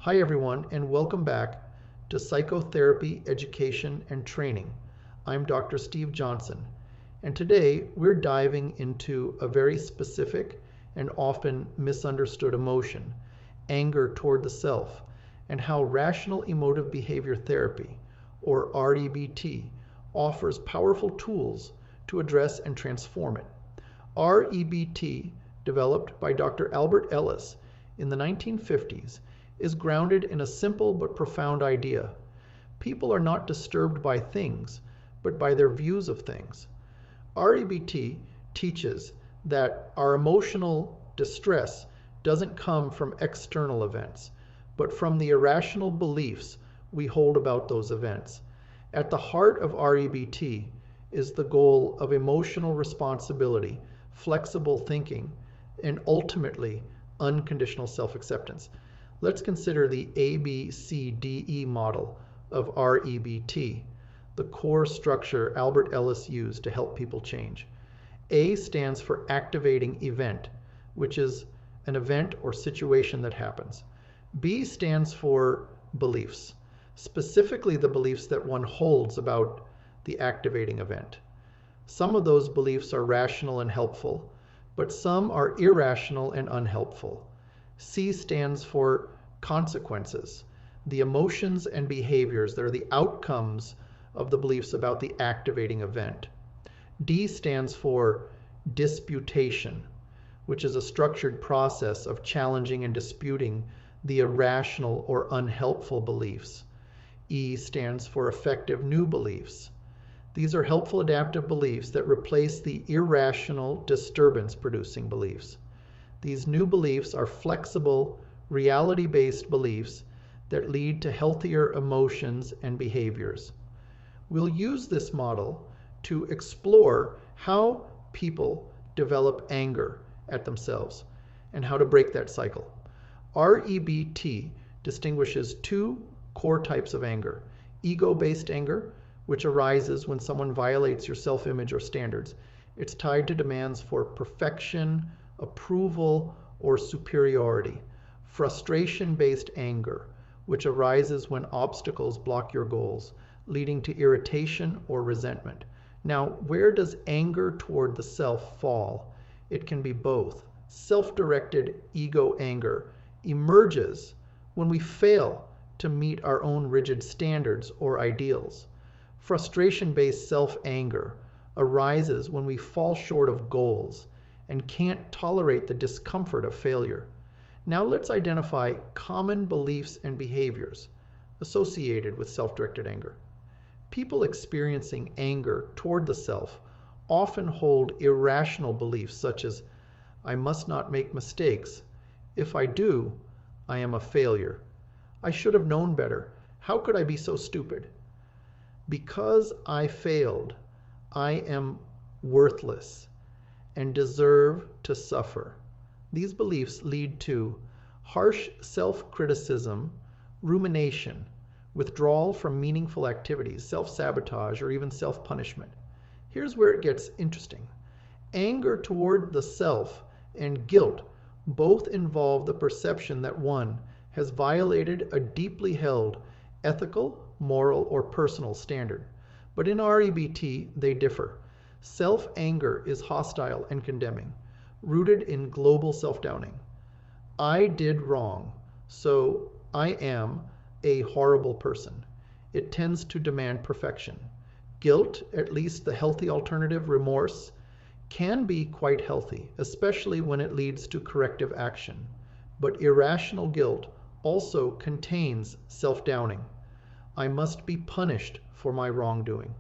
Hi everyone, and welcome back to Psychotherapy Education and Training. I'm Dr. Steve Johnson, and today we're diving into a very specific and often misunderstood emotion, anger toward the self, and how Rational Emotive Behavior Therapy, or REBT, offers powerful tools to address and transform it. REBT, developed by Dr. Albert Ellis in the 1950s, is grounded in a simple but profound idea. People are not disturbed by things, but by their views of things. REBT teaches that our emotional distress doesn't come from external events, but from the irrational beliefs we hold about those events. At the heart of REBT is the goal of emotional responsibility, flexible thinking, and ultimately unconditional self-acceptance. Let's consider the ABCDE model of REBT, the core structure Albert Ellis used to help people change. A stands for activating event, which is an event or situation that happens. B stands for beliefs, specifically the beliefs that one holds about the activating event. Some of those beliefs are rational and helpful, but some are irrational and unhelpful. C stands for consequences, the emotions and behaviors that are the outcomes of the beliefs about the activating event. D stands for disputation, which is a structured process of challenging and disputing the irrational or unhelpful beliefs. E stands for effective new beliefs. These are helpful adaptive beliefs that replace the irrational disturbance-producing beliefs. These new beliefs are flexible, reality-based beliefs that lead to healthier emotions and behaviors. We'll use this model to explore how people develop anger at themselves and how to break that cycle. REBT distinguishes two core types of anger: ego-based anger, which arises when someone violates your self-image or standards. It's tied to demands for perfection, approval, or superiority. Frustration-based anger, which arises when obstacles block your goals, leading to irritation or resentment. Now, where does anger toward the self fall? It can be both. Self-directed ego anger emerges when we fail to meet our own rigid standards or ideals. Frustration-based self-anger arises when we fall short of goals and can't tolerate the discomfort of failure. Now let's identify common beliefs and behaviors associated with self-directed anger. People experiencing anger toward the self often hold irrational beliefs such as, I must not make mistakes. If I do, I am a failure. I should have known better. How could I be so stupid? Because I failed, I am worthless and deserve to suffer. These beliefs lead to harsh self-criticism, rumination, withdrawal from meaningful activities, self-sabotage, or even self-punishment. Here's where it gets interesting. Anger toward the self and guilt both involve the perception that one has violated a deeply held ethical, moral, or personal standard. But in REBT, they differ. Self-anger is hostile and condemning, rooted in global self-downing. I did wrong, so I am a horrible person. It tends to demand perfection. Guilt, at least the healthy alternative, remorse, can be quite healthy, especially when it leads to corrective action. But irrational guilt also contains self-downing. I must be punished for my wrongdoing.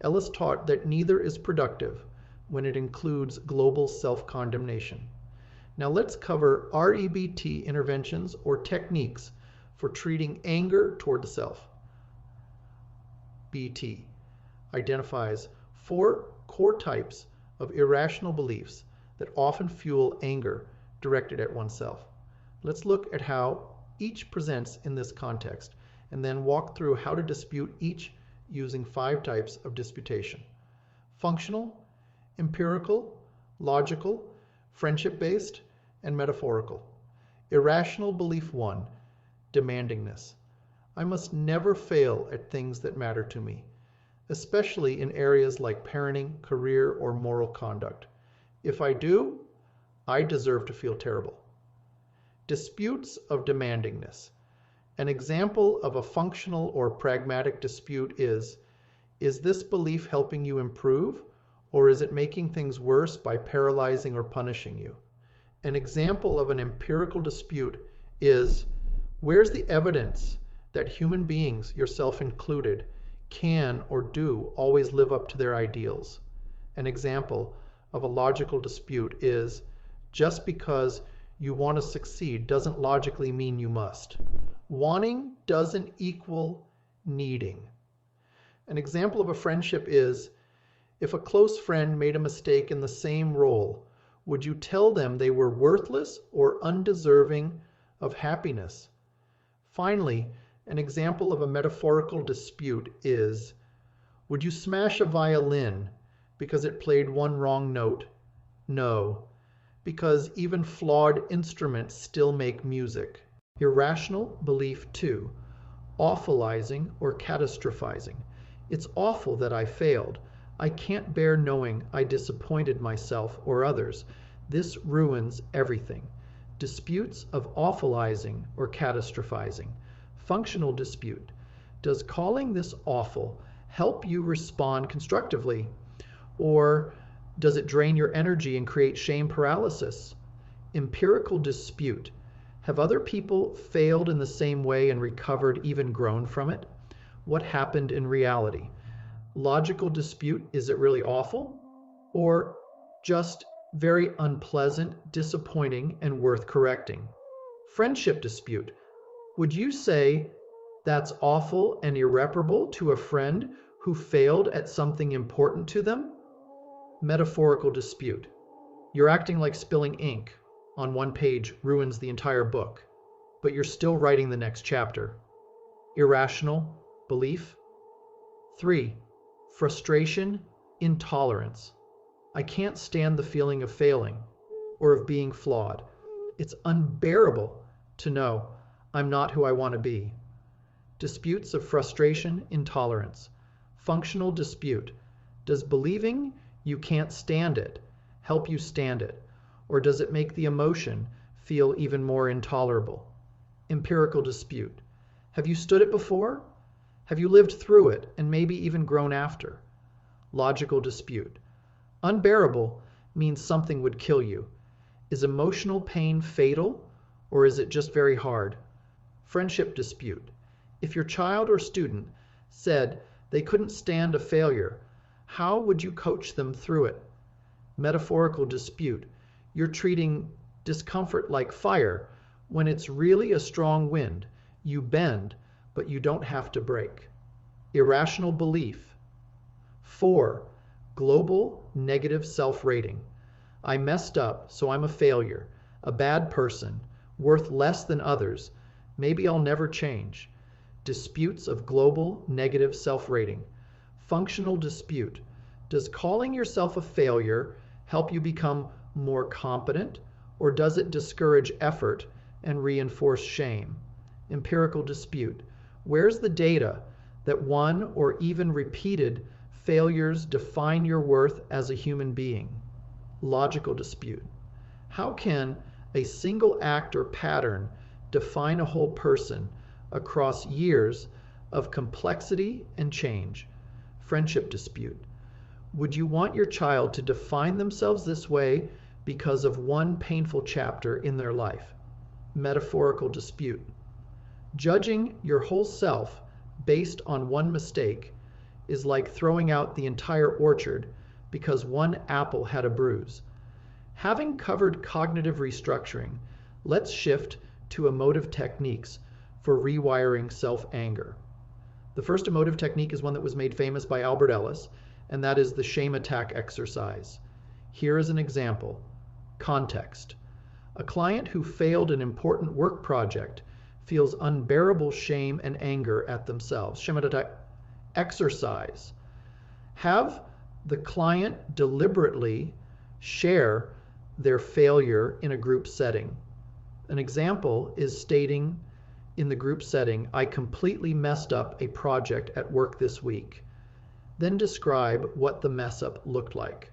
Ellis taught that neither is productive when it includes global self-condemnation. Now let's cover REBT interventions or techniques for treating anger toward the self. BT identifies 4 core types of irrational beliefs that often fuel anger directed at oneself. Let's look at how each presents in this context and then walk through how to dispute each using 5 types of disputation: functional, empirical, logical, friendship-based, and metaphorical. Irrational belief 1, Demandingness. I must never fail at things that matter to me, especially in areas like parenting, career, or moral conduct. If I do, I deserve to feel terrible. Disputes of demandingness. An example of a functional or pragmatic dispute is this belief helping you improve, or is it making things worse by paralyzing or punishing you? An example of an empirical dispute is, where's the evidence that human beings, yourself included, can or do always live up to their ideals? An example of a logical dispute is, just because you want to succeed doesn't logically mean you must. Wanting doesn't equal needing. An example of a friendship is, if a close friend made a mistake in the same role, would you tell them they were worthless or undeserving of happiness? Finally, an example of a metaphorical dispute is, would you smash a violin because it played one wrong note? No, because even flawed instruments still make music. Irrational belief 2, awfulizing or catastrophizing. It's awful that I failed. I can't bear knowing I disappointed myself or others. This ruins everything. Disputes of awfulizing or catastrophizing. Functional dispute. Does calling this awful help you respond constructively? Or does it drain your energy and create shame paralysis? Empirical dispute. Have other people failed in the same way and recovered, even grown from it? What happened in reality? Logical dispute. Is it really awful? Or just very unpleasant, disappointing, and worth correcting? Friendship dispute. Would you say that's awful and irreparable to a friend who failed at something important to them? Metaphorical dispute. You're acting like spilling ink on one page ruins the entire book, but you're still writing the next chapter. Irrational belief. 3. Frustration, intolerance. I can't stand the feeling of failing or of being flawed. It's unbearable to know I'm not who I want to be. Disputes of frustration, intolerance. Functional dispute. Does believing you can't stand it help you stand it, or does it make the emotion feel even more intolerable? Empirical dispute. Have you stood it before? Have you lived through it and maybe even grown after? Logical dispute. Unbearable means something would kill you. Is emotional pain fatal, or is it just very hard? Friendship dispute. If your child or student said they couldn't stand a failure, how would you coach them through it? Metaphorical dispute. You're treating discomfort like fire when it's really a strong wind. You bend, but you don't have to break. Irrational belief. 4. Global negative self-rating. I messed up, so I'm a failure, a bad person, worth less than others. Maybe I'll never change. Disputes of global negative self-rating. Functional dispute. Does calling yourself a failure help you become more competent, or does it discourage effort and reinforce shame? Empirical dispute. Where's the data that one or even repeated failures define your worth as a human being? Logical dispute. How can a single act or pattern define a whole person across years of complexity and change? Friendship dispute. Would you want your child to define themselves this way because of one painful chapter in their life? Metaphorical dispute. Judging your whole self based on one mistake is like throwing out the entire orchard because one apple had a bruise. Having covered cognitive restructuring, let's shift to emotive techniques for rewiring self-anger. The first emotive technique is one that was made famous by Albert Ellis, and that is the shame attack exercise. Here is an example. Context. A client who failed an important work project feels unbearable shame and anger at themselves. Shame attack exercise. Have the client deliberately share their failure in a group setting. An example is stating in the group setting, "I completely messed up a project at work this week." Then describe what the mess up looked like.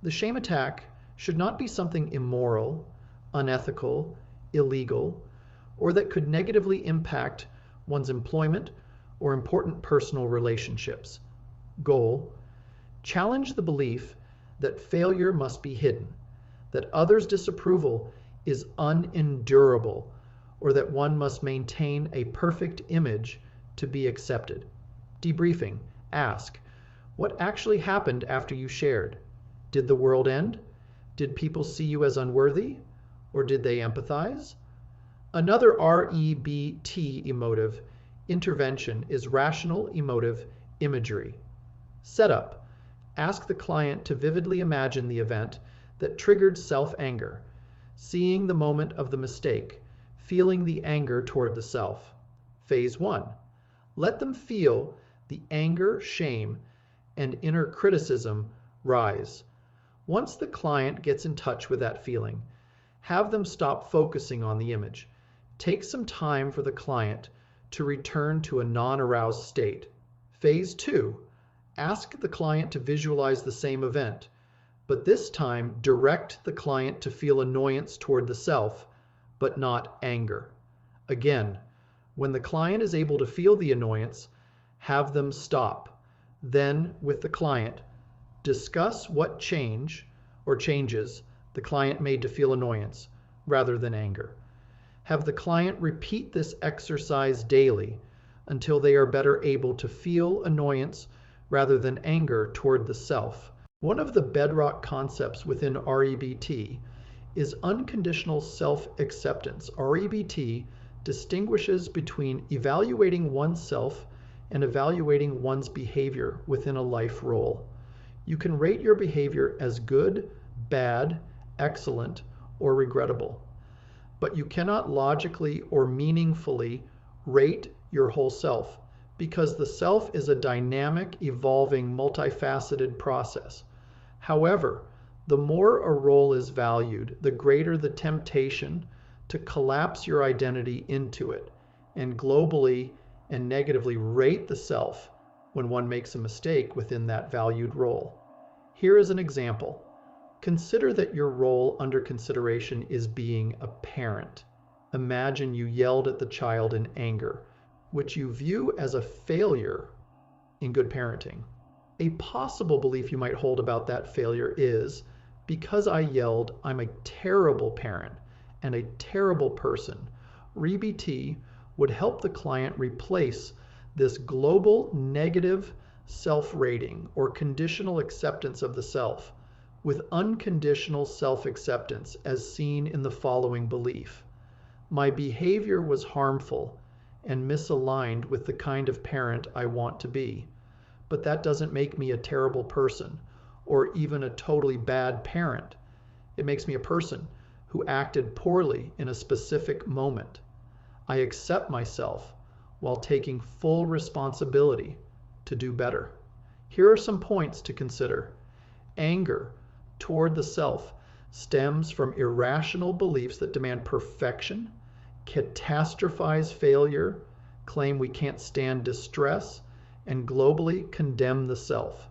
The shame attack should not be something immoral, unethical, illegal, or that could negatively impact one's employment or important personal relationships. Goal: challenge the belief that failure must be hidden, that others' disapproval is unendurable, or that one must maintain a perfect image to be accepted. Debriefing: ask, what actually happened after you shared? Did the world end? Did people see you as unworthy? Or did they empathize? Another REBT emotive intervention is Rational Emotive Imagery. Setup: ask the client to vividly imagine the event that triggered self-anger, seeing the moment of the mistake, feeling the anger toward the self. Phase 1. Let them feel the anger, shame, and inner criticism rise. Once the client gets in touch with that feeling, have them stop focusing on the image. Take some time for the client to return to a non-aroused state. Phase 2. Ask the client to visualize the same event, but this time direct the client to feel annoyance toward the self, but not anger. Again, when the client is able to feel the annoyance, have them stop. Then, with the client, discuss what change or changes the client made to feel annoyance rather than anger. Have the client repeat this exercise daily until they are better able to feel annoyance rather than anger toward the self. One of the bedrock concepts within REBT is unconditional self-acceptance. REBT distinguishes between evaluating oneself and evaluating one's behavior within a life role. You can rate your behavior as good, bad, excellent, or regrettable, but you cannot logically or meaningfully rate your whole self, because the self is a dynamic, evolving, multifaceted process. However, the more a role is valued, the greater the temptation to collapse your identity into it and globally and negatively rate the self when one makes a mistake within that valued role. Here is an example. Consider that your role under consideration is being a parent. Imagine you yelled at the child in anger, which you view as a failure in good parenting. A possible belief you might hold about that failure is, because I yelled, I'm a terrible parent and a terrible person. REBT would help the client replace this global negative self-rating or conditional acceptance of the self with unconditional self-acceptance, as seen in the following belief. My behavior was harmful and misaligned with the kind of parent I want to be, but that doesn't make me a terrible person or even a totally bad parent. It makes me a person who acted poorly in a specific moment. I accept myself while taking full responsibility to do better. Here are some points to consider. Anger toward the self stems from irrational beliefs that demand perfection, catastrophize failure, claim we can't stand distress, and globally condemn the self.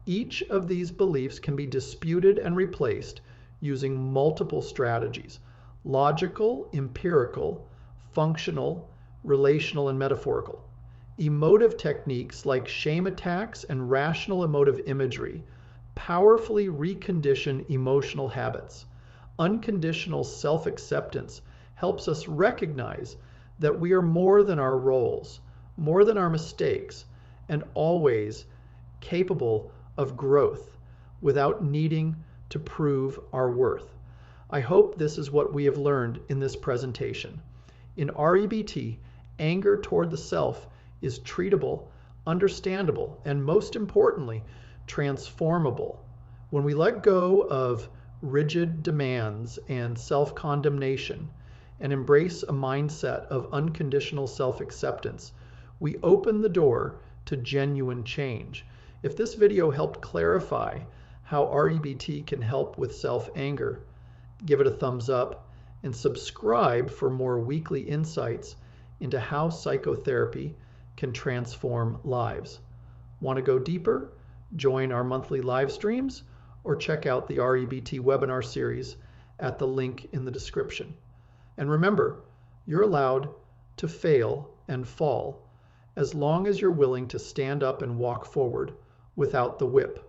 Each of these beliefs can be disputed and replaced using multiple strategies: logical, empirical, functional, relational, and metaphorical. Emotive techniques like shame attacks and rational emotive imagery powerfully recondition emotional habits. Unconditional self-acceptance helps us recognize that we are more than our roles, more than our mistakes, and always capable of growth without needing to prove our worth. I hope this is what we have learned in this presentation. In REBT, anger toward the self is treatable, understandable, and most importantly, transformable. When we let go of rigid demands and self-condemnation and embrace a mindset of unconditional self-acceptance, we open the door to genuine change. If this video helped clarify how REBT can help with self-anger, give it a thumbs up and subscribe for more weekly insights into how psychotherapy can transform lives. Want to go deeper? Join our monthly live streams or check out the REBT webinar series at the link in the description. And remember, you're allowed to fail and fall as long as you're willing to stand up and walk forward without the whip.